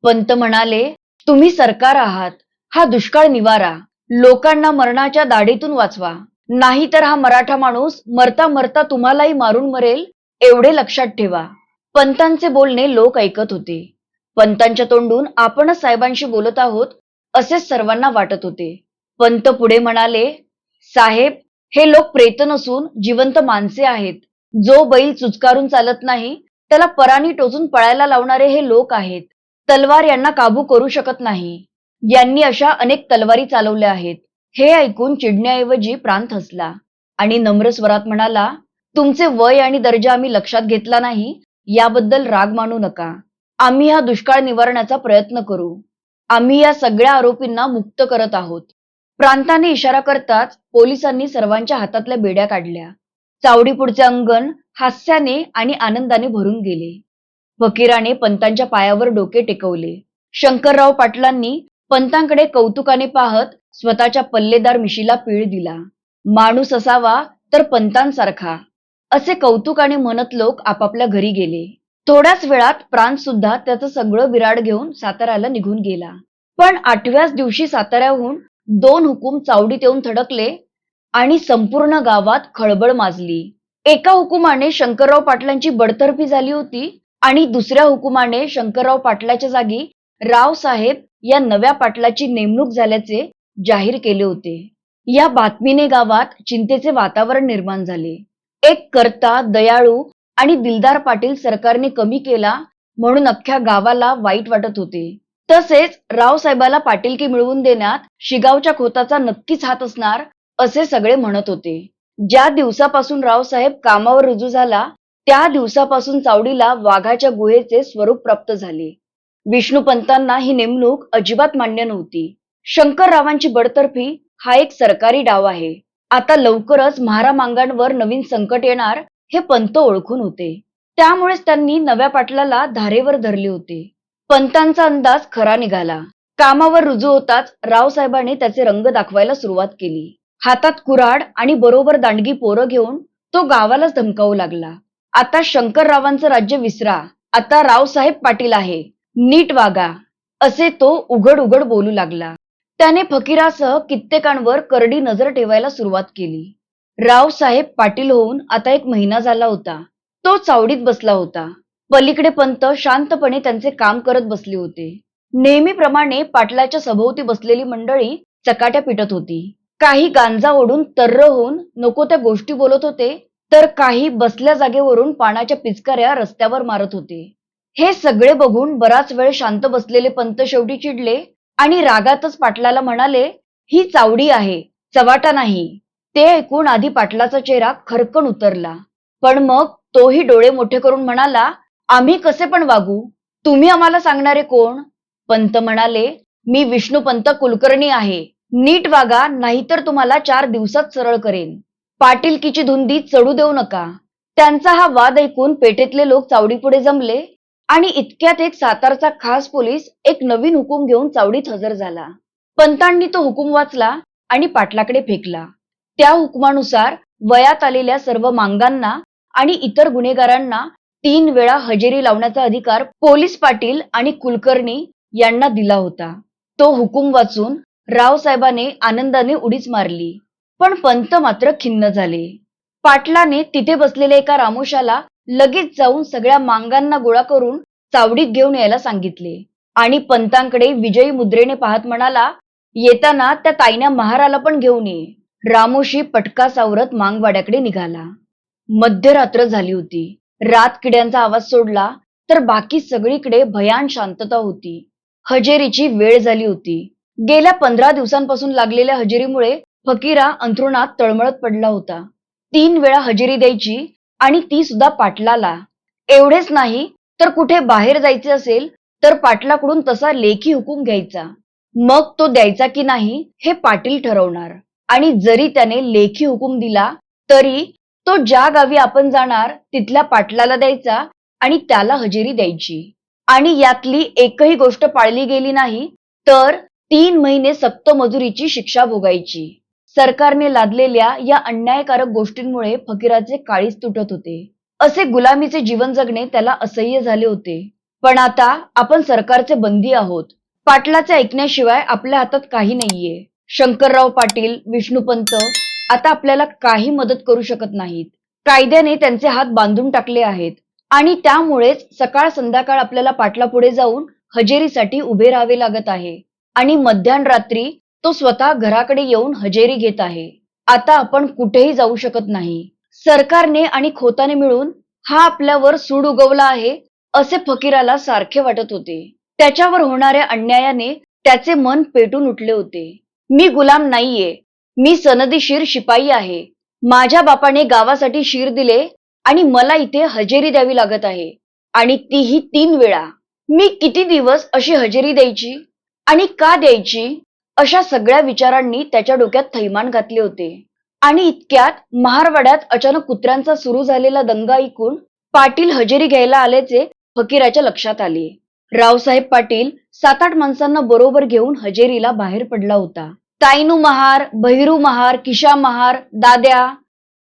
पंत म्हणाले, तुम्ही सरकार आहात, हा दुष्काळ निवारा, लोकांना मरणाच्या दाढीतून वाचवा, नाहीतर हा मराठा माणूस मरता मरता तुम्हालाही मारून मरेल, एवढे लक्षात ठेवा. पंतांचे बोलणे लोक ऐकत होते. पंतांच्या तोंडून आपणच साहेबांशी बोलत आहोत असेच सर्वांना वाटत होते. पंत पुढे म्हणाले, साहेब, हे लोक प्रेत नसून जिवंत माणसे आहेत. जो बैल चुचकारून चालत नाही त्याला परानी टोचून पळायला लावणारे हे लोक आहेत. तलवार यांना काबू करू शकत नाही. यांनी अशा अनेक तलवारी चालवल्या आहेत. हे ऐकून चिडण्याऐवजी प्रांत हसला आणि नम्र स्वरात म्हणाला, तुमचे वय आणि दर्जा आम्ही लक्षात घेतला नाही, याबद्दल राग मानू नका. आम्ही हा दुष्काळ निवारण्याचा प्रयत्न करू. आम्ही या सगळ्या आरोपींना मुक्त करत आहोत. प्रांताने इशारा करताच पोलिसांनी सर्वांच्या हातातल्या बेड्या काढल्या. चावडीपुढचे अंगण हास्याने आणि आनंदाने भरून गेले. फकीराने पंतांच्या पायावर डोके टेकवले. शंकरराव पाटलांनी पंतांकडे कौतुकाने पाहत स्वतःच्या पल्लेदार मिशीला पीळ दिला. माणूस असावा तर पंतांसारखा, असे कौतुकाने म्हणत लोक आपापल्या घरी गेले. थोड्याच वेळात प्रांत सुद्धा त्याचं सगळं विराड घेऊन साताऱ्याला निघून गेला. पण 8व्याच दिवशी साताऱ्याहून 2 हुकूम चावडीत येऊन थडकले आणि संपूर्ण गावात खळबळ माजली. एका हुकुमाने शंकरराव पाटलांची बडतर्फी झाली होती आणि दुसऱ्या हुकुमाने शंकरराव पाटलाच्या जागी रावसाहेब या नव्या पाटलाची नेमणूक झाल्याचे जाहीर केले होते. या बातमीने गावात चिंतेचे वातावरण निर्माण झाले. एक कर्ता, दयाळू आणि दिलदार पाटील सरकारने कमी केला म्हणून अख्ख्या गावाला वाईट वाटत होते. तसेच रावसाहेबाला पाटीलकी मिळवून देण्यात शिगावच्या खोताचा नक्कीच हात असणार असे सगळे म्हणत होते. ज्या दिवसापासून रावसाहेब कामावर रुजू झाला त्या दिवसापासून चावडीला वाघाच्या गुहेचे स्वरूप प्राप्त झाले. विष्णुपंतांना ही नेमणूक अजिबात मान्य नव्हती. शंकररावांची बडतर्फी हा एक सरकारी डाव आहे. आता लवकरच महारामांगांवर नवीन संकट येणार हे पंत ओळखून होते. त्यामुळेच त्यांनी नव्या पाटलाला धारेवर धरले होते. पंतांचा अंदाज खरा निघाला. कामावर रुजू होताच रावसाहेबांनी त्याचे रंग दाखवायला सुरुवात केली. हातात कुऱ्हाड आणि बरोबर दांडगी पोरं घेऊन तो गावालाच धमकावू लागला. आता शंकररावांचं राज्य विसरा, आता रावसाहेब पाटील आहे, नीट वागा, असे तो उघड उघड बोलू लागला. त्याने फकीरासह कित्येकांवर करडी नजर ठेवायला सुरुवात केली. रावसाहेब पाटील होऊन आता 1 महिना झाला होता. तो चावडीत बसला होता. पलीकडे पंत शांतपणे त्यांचे काम करत बसले होते. नेहमीप्रमाणे पाटलाच्या सभोवती बसलेली मंडळी चकाट्या पिटत होती. काही गांजा ओढून तर्र होऊन नको त्या गोष्टी बोलत होते, तर काही बसल्या जागेवरून पाण्याच्या पिचकाऱ्या रस्त्यावर मारत होते. हे सगळे बघून बराच वेळ शांत बसलेले पंत शेवटी चिडले आणि रागातच पाटलाला म्हणाले, ही चावडी आहे, चवाटा नाही. ते ऐकून आधी पाटलाचा चेहरा खरकन उतरला, पण मग तोही डोळे मोठे करून म्हणाला, आम्ही कसे पण वागू, तुम्ही आम्हाला सांगणारे कोण? पंत म्हणाले, मी विष्णुपंत कुलकर्णी आहे, नीट वागा, नाहीतर तुम्हाला 4 दिवसात सरळ करेन. पाटीलकीची धुंदी चढू देऊ नका. त्यांचा हा वाद ऐकून पेठेतले लोक चावडीपुढे जमले आणि इतक्यात एक सातारचा खास पोलीस एक नवीन हुकूम घेऊन चावडीत हजर झाला. पंतांनी तो हुकूम वाचला आणि पाटलाकडे फेकला. त्या हुकुमानुसार वयात आलेल्या सर्व मांगांना आणि इतर गुन्हेगारांना 3 वेळा हजेरी लावण्याचा अधिकार पोलीस पाटील आणि कुलकर्णी यांना दिला होता. तो हुकूम वाचून रावसाहेबाने आनंदाने उडीच मारली, पण पंत मात्र खिन्न झाले. पाटलाने तिथे बसलेल्या एका रामोशाला लगेच जाऊन सगळ्या मांगांना गोळा करून चावडीत घेऊन यायला सांगितले आणि पंतांकडे विजयी मुद्रेने पाहत म्हणाला, येताना त्या ताईन्या महाराला पण घेऊन ये. रामोशी पटका सावरत मांगवाड्याकडे निघाला. मध्यरात्र झाली होती. रात किड्यांचा आवाज सोडला तर बाकी सगळीकडे भयान शांतता होती. हजेरीची वेळ झाली होती. गेल्या 15 दिवसांपासून लागलेल्या हजेरीमुळे फकीरा अंथरुणात तळमळत पडला होता. 3 वेळा हजेरी द्यायची आणि ती सुद्धा पाटलाला. एवढेच नाही तर कुठे बाहेर जायचे असेल तर पाटलाकडून तसा लेखी हुकूम घ्यायचा. मग तो द्यायचा की नाही हे पाटील ठरवणार. आणि जरी त्याने लेखी हुकूम दिला तरी तो ज्या गावी आपण जाणार तिथल्या पाटलाला द्यायचा आणि त्याला हजेरी द्यायची. आणि यातली एकही गोष्ट पाळली गेली नाही तर 3 महिने सक्त मजुरीची शिक्षा भोगायची. सरकारने लादलेल्या या अन्यायकारक गोष्टींमुळे फकीराचे काळीज तुटत होते. असे गुलामीचे जीवन जगणे त्याला असह्य झाले होते. पण आता आपण सरकारचे बंदी आहोत. पाटलाचे ऐकण्याशिवाय आपल्या हातात काही नाहीये. शंकरराव पाटील, विष्णुपंत आता आपल्याला काही मदत करू शकत नाहीत. कायद्याने त्यांचे हात बांधून टाकले आहेत आणि त्यामुळेच सकाळ संध्याकाळ आपल्याला पाटलापुढे जाऊन हजेरीसाठी उभे राहावे लागत आहे आणि मध्यरात्री तो स्वतः घराकडे येऊन हजेरी घेत आहे. आता आपण कुठेही जाऊ शकत नाही. सरकारने आणि खोताने मिळून हा आपल्यावर सूड उगवला आहे असे फकीराला सारखे वाटत होते. त्याच्यावर होणाऱ्या अन्यायाने त्याचे मन पेटून उठले होते. मी गुलाम नाहीये. मी सनदीशीर शिपाई आहे. माझ्या बापाने गावासाठी शीर दिले आणि मला इथे हजेरी द्यावी लागत आहे आणि तीही 3 वेळा. मी किती दिवस अशी हजेरी द्यायची आणि का द्यायची? अशा सगळ्या विचारांनी त्याच्या डोक्यात थैमान घातले होते. आणि इतक्यात महारवाड्यात अचानक कुत्र्यांचा सुरू झालेला दंगा ऐकून पाटील हजेरी घ्यायला आल्याचे फकीराच्या लक्षात आले. रावसाहेब पाटील 7-8 माणसांना बरोबर घेऊन हजेरीला बाहेर पडला होता. ताईनू महार, बहिरू महार, किशा महार, दाद्या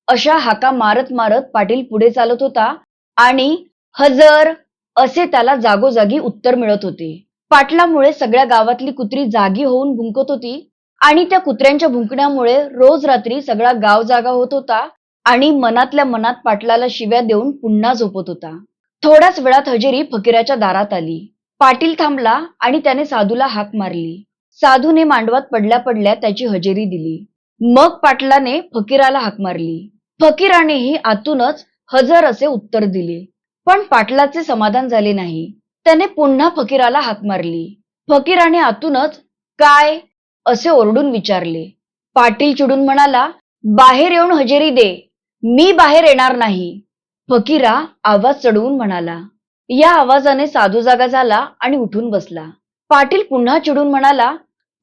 अशा हाका मारत मारत पाटील पुढे चालत होता आणि हजर असे त्याला जागोजागी उत्तर मिळत होते. पाटलामुळे सगळ्या गावातली कुत्री जागी होऊन भुंकत होती आणि त्या कुत्र्यांच्या भुंकण्यामुळे रोज रात्री सगळा गाव जागा होत होता आणि मनातल्या मनात पाटलाला शिव्या देऊन पुन्हा झोपत होता. थोड्याच वेळात हजेरी फकीराच्या दारात आली. पाटील थांबला आणि त्याने साधूला हाक मारली. साधूने मांडवात पडल्या पडल्या त्याची हजेरी दिली. मग पाटलाने फकीराला हाक मारली. फकीरानेही आतूनच हजर असे उत्तर दिले. पण पाटलाचे समाधान झाले नाही. त्याने पुन्हा फकीराला हाक मारली. फकीराने आतूनच काय असे ओरडून विचारले. पाटील चिडून म्हणाला, बाहेर येऊन हजेरी दे. मी बाहेर येणार नाही. फकीरा आवाज चढवून म्हणाला. या आवाजाने साधू जागा झाला आणि उठून बसला. पाटील पुन्हा चिडून म्हणाला,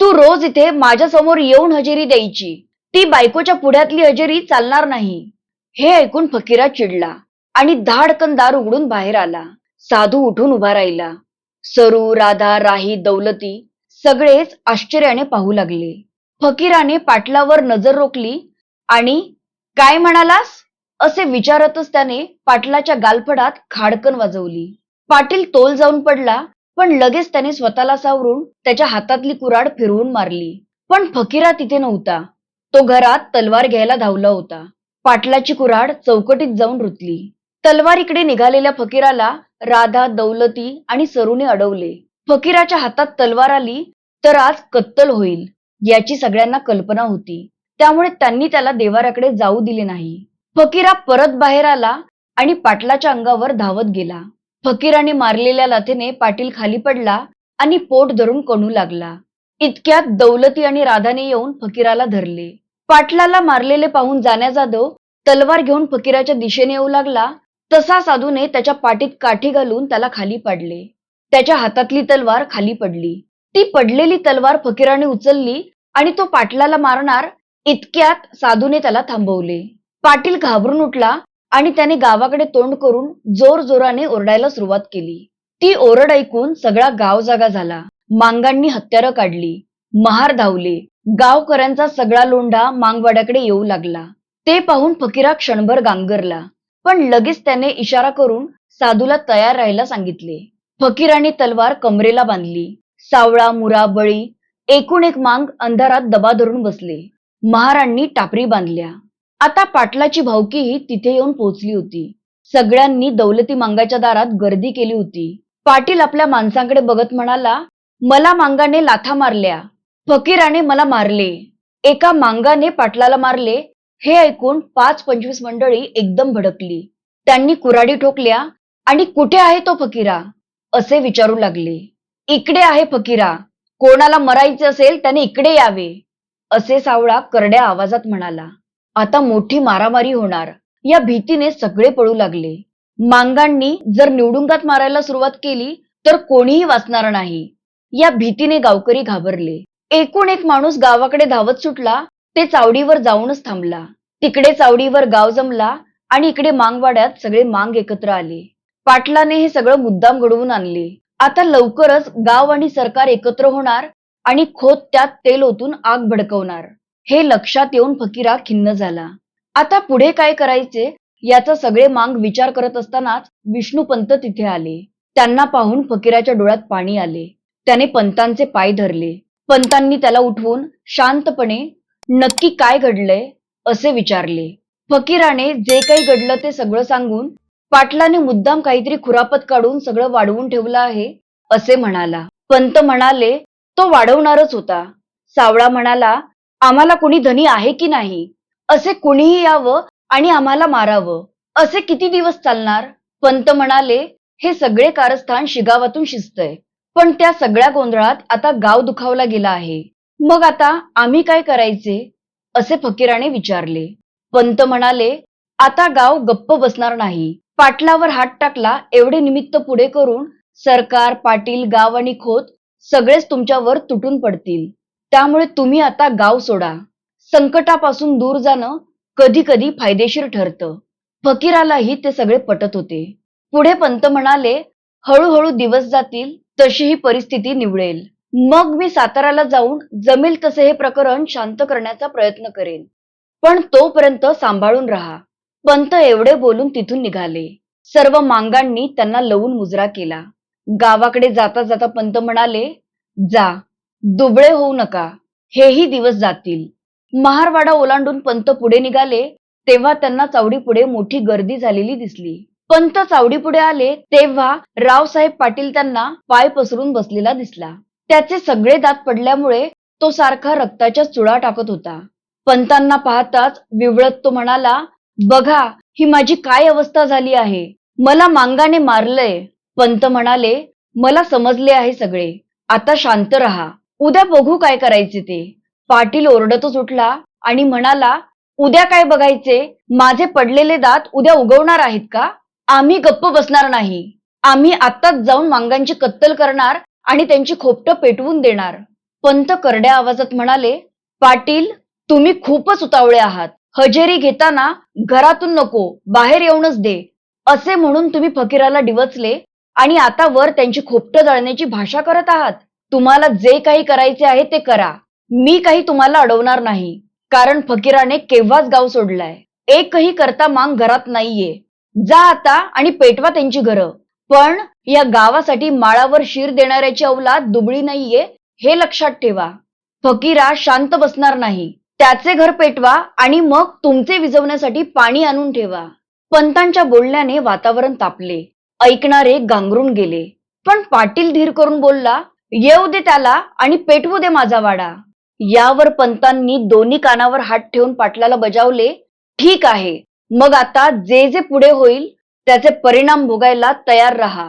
तू रोज इथे माझ्या समोर येऊन हजेरी द्यायची. ती बायकोच्या पुढ्यातली हजेरी चालणार नाही. हे ऐकून फकीरा चिडला आणि धाडकन दार उघडून बाहेर आला. साधू उठून उभा राहिला. सरू, राधा, राही, दौलती सगळेच आश्चर्याने पाहू लागले. फकीराने पाटलावर नजर रोखली आणि काय म्हणालास असे विचारतच त्याने पाटलाच्या गालफडात खाडकन वाजवली. पाटील तोल जाऊन पडला, पण लगेच त्याने स्वतःला सावरून त्याच्या हातातली कुऱ्हाड फिरवून मारली. पण फकीरा तिथे नव्हता. तो घरात तलवार घ्यायला धावला होता. पाटलाची कुऱ्हाड चौकटीत जाऊन रुतली. तलवारीकडे निघालेल्या फकीराला राधा, दौलती आणि सरूने अडवले. फकीराच्या हातात तलवार आली तर आज कत्तल होईल याची सगळ्यांना कल्पना होती. त्यामुळे त्यांनी त्याला देवाऱ्याकडे जाऊ दिले नाही. फकीरा परत बाहेर आला आणि पाटलाच्या अंगावर धावत गेला. फकीराने मारलेल्या लाथेने पाटील खाली पडला आणि पोट धरून कणू लागला. इतक्यात दौलती आणि राधाने येऊन फकीराला धरले. पाटलाला मारलेले पाहून जाण्या जाधव तलवार घेऊन फकीराच्या दिशेने येऊ लागला तसा साधूने त्याच्या पाठीत काठी घालून त्याला खाली पाडले. त्याच्या हातातली तलवार खाली पडली. ती पडलेली तलवार फकीराने उचलली आणि तो पाटलाला मारणार इतक्यात साधूने त्याला थांबवले. पाटील घाबरून उठला आणि त्याने गावाकडे तोंड करून जोर जोराने ओरडायला सुरुवात केली. ती ओरड ऐकून सगळा गाव जागा झाला. मांगांनी हत्यारं काढली. महार धावले. गावकऱ्यांचा सगळा लोंढा मांगवाड्याकडे येऊ लागला. ते पाहून फकीरा क्षणभर गांगरला, पण लगेच त्याने इशारा करून साधूला तयार राहायला सांगितले. फकीराने तलवार कमरेला बांधली. सावळा, मुरा, बळी एकूण एक मांग अंधारात दबा धरून बसले. महारांनी टापरी बांधल्या. आता पाटलाची भावकीही तिथे येऊन पोहोचली होती. सगळ्यांनी दौलती मांगाच्या दारात गर्दी केली होती. पाटील आपल्या माणसांकडे बघत म्हणाला, मला मांगाने लाथा मारल्या. फकीराने मला मारले. एका मांगाने पाटलाला मारले. हे ऐकून 5-25 मंडळी एकदम भडकली. त्यांनी कुऱ्हाडी ठोकल्या आणि कुठे आहे तो फकीरा असे विचारू लागले. इकडे आहे फकीरा. कोणाला मरायचे असेल त्याने इकडे यावे असे सावळा करड्या आवाजात म्हणाला. आता मोठी मारामारी होणार या भीतीने सगळे पळू लागले. मांगांनी जर निवडुंगात मारायला सुरुवात केली तर कोणीही वाचणार नाही या भीतीने गावकरी घाबरले. एकूण एक माणूस गावाकडे धावत सुटला. ते चावडीवर जाऊनच थांबला. तिकडे चावडीवर गाव जमला आणि इकडे मांगवाड्यात सगळे मांग एकत्र आले. पाटलाने हे सगळं मुद्दाम घडवून आणले. आता लवकरच गाव आणि सरकार एकत्र होणार आणि खोत त्यात तेल ओतून आग भडकवणार. हे लक्षात येऊन फकीरा खिन्न झाला. आता पुढे काय करायचे याचा सगळे मांग विचार करत असतानाच विष्णुपंत तिथे आले. त्यांना पाहून फकीराच्या डोळ्यात पाणी आले. त्याने पंतांचे पाय धरले. पंतांनी त्याला उठवून शांतपणे नक्की काय घडलंय असे विचारले. फकीराने जे काही घडलं ते सगळं सांगून पाटलाने मुद्दाम काहीतरी खुरापत काढून सगळं वाढवून ठेवलं आहे असे म्हणाला. पंत म्हणाले, तो वाढवणारच होता. सावळा म्हणाला, आम्हाला कुणी धनी आहे की नाही? असे कुणीही यावं आणि आम्हाला मारावं असे किती दिवस चालणार? पंत म्हणाले, हे सगळे कारस्थान शिगावातून शिजतंय, पण त्या सगळ्या गोंधळात आता गाव दुखावला गेला आहे. मग आता आम्ही काय करायचे असे फकीराने विचारले. पंत म्हणाले, आता गाव गप्प बसणार नाही. पाटलावर हात टाकला एवढे निमित्त पुढे करून सरकार, पाटील, गाव आणि खोत सगळेच तुमच्यावर तुटून पडतील. त्यामुळे तुम्ही आता गाव सोडा. संकटापासून दूर जाणं कधी कधी फायदेशीर ठरतं. फकीरालाही ते सगळे पटत होते. पुढे पंत म्हणाले, हळूहळू दिवस जातील तशी ही परिस्थिती निवळेल. मग मी साताऱ्याला जाऊन जमेल तसे हे प्रकरण शांत करण्याचा प्रयत्न करेन. पण तोपर्यंत सांभाळून राहा. पंत एवढे बोलून तिथून निघाले. सर्व मांगांनी त्यांना लवून मुजरा केला. गावाकडे जाता जाता पंत म्हणाले, जा, दुबळे होऊ नका. हेही दिवस जातील. महारवाडा ओलांडून पंत पुढे निघाले तेव्हा त्यांना चावडीपुढे मोठी गर्दी झालेली दिसली. पंत चावडीपुढे आले तेव्हा रावसाहेब पाटील त्यांना पाय पसरून बसलेला दिसला. त्याचे सगळे दात पडल्यामुळे तो सारखा रक्ताच्या चुळा टाकत होता. पंतांना पाहताच विवळत तो म्हणाला, बघा ही माझी काय अवस्था झाली आहे. मला मांगाने मारलंय. पंत म्हणाले, मला समजले आहे सगळे. आता शांत राहा. उद्या बघू काय करायचे ते. पाटील ओरडतच उठला आणि म्हणाला, उद्या काय बघायचे? माझे पडलेले दात उद्या उगवणार आहेत का? आम्ही गप्प बसणार नाही. आम्ही आत्ताच जाऊन मांगांची कत्तल करणार आणि त्यांची खोपटं पेटवून देणार. पंत करड्या आवाजात म्हणाले, पाटील, तुम्ही खूपच उतावळे आहात. हजेरी घेताना घरातून नको, बाहेर येऊनच दे असे म्हणून तुम्ही फकीराला डिवचले आणि आता वर त्यांची खोपटं जळण्याची भाषा करत आहात. तुम्हाला जे काही करायचे आहे ते करा. मी काही तुम्हाला अडवणार नाही. कारण फकीराने केव्हाच गाव सोडलाय. एकही करता मांग घरात नाहीये. जा आता आणि पेटवा त्यांची घरं. पण या गावासाठी माळावर शिर देणाऱ्याची औलाद दुबळी नाहीये हे लक्षात ठेवा. फकीरा शांत बसणार नाही. त्याचे घर पेटवा आणि मग तुमचे विझवण्यासाठी पाणी आणून ठेवा. पंतांच्या बोलण्याने वातावरण तापले. ऐकणारे गांगरून गेले. पण पाटील धीर करून बोलला, येऊ दे त्याला आणि पेटवू दे माझा वाडा. यावर पंतांनी दोन्ही कानावर हात ठेवून पाटलाला बजावले, ठीक आहे, मग आता जे जे पुढे होईल त्याचे परिणाम भोगायला तयार राहा.